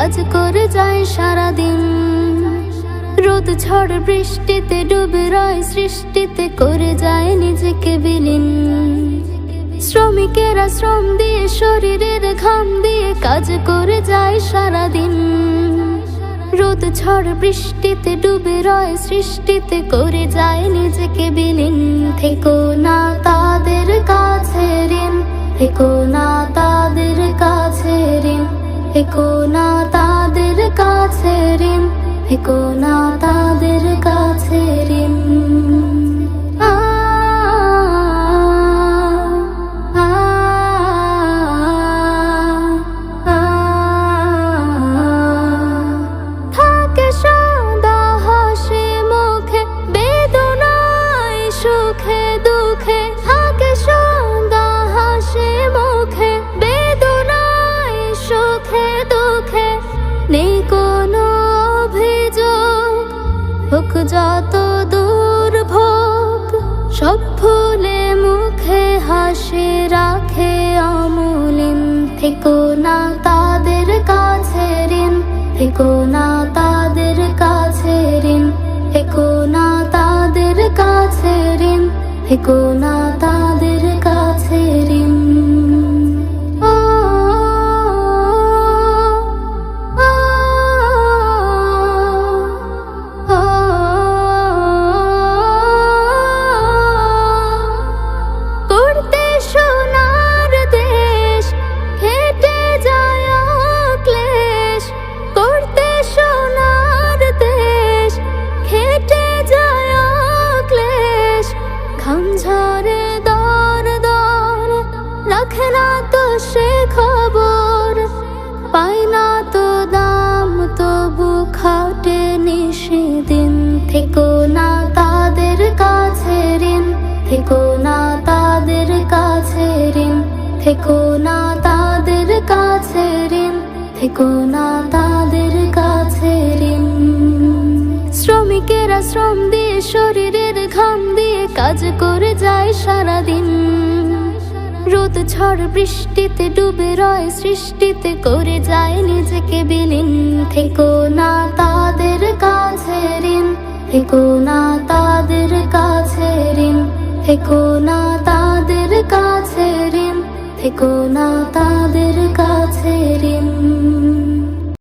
কাজ করে যায় সারাদিন। রোদ ঝড় বৃষ্টিতে ডুবে রয় সৃষ্টিতে, করে যায় নিজেকে বিলীন। শ্রমিকেরা শ্রম দিয়ে শরীরের ঘাম দিয়ে কাজ করে যায় সারাদিন। রোদ ঝড় বৃষ্টিতে ডুবে রয় সৃষ্টিতে, করে যায় নিজেকে বিলীন। থেকো না তাদের কাছে ঋণ, থেকো না তাদের কাছে ঋণ, থেকো না তাদের কাছে ঋণ, থেকো না তাদের কাছে ঋণ। সুখে দুঃখে থাকে সদা হাসি মুখে, বেদনায় সুখে দুঃখে নেই কোনো অভিযোগ। হোক যত দুর্ভোগ সব ভুলে মুখে হাসি রাখে অমলিন। থেকো না তাদের কাছে ঋণ, থেকো না তাদের কাছে ঋণ, থেকো না তাদের কাছে ঋণ, থেকো না তাদের কাছে ঋণ। করতে সোনার দেশ হেঁটে যায় ক্লেশ, করতে সোনার দেশ হেঁটে যায় ক্লেশ। ঘাম ঝরে দর দর রাখে না তো সে খবর, পায় না তো দাম তবু খাটে নিশিদিন। থেকো না তাদের কাছে ঋণ, থেকো না তাদের কাছে ঋণ, থেকো না তাদের কাছে ঋণ, থেকো না তাদের কাছে ঋণ। শ্রমিকেরা শ্রম দিয়ে শরীরের ঘাম দিয়ে কাজ করে যায় সারাদিন। রোদ ঝড় বৃষ্টিতে ডুবে রয় সৃষ্টিতে, করে যায় নিজেকে বিলীন। থেকো না তাদের কাছে ঋণ, থেকো না তাদের কাছে ঋণ, থেকো না তাদের কাছে ঋণ, থেকো না তাদের কাছে।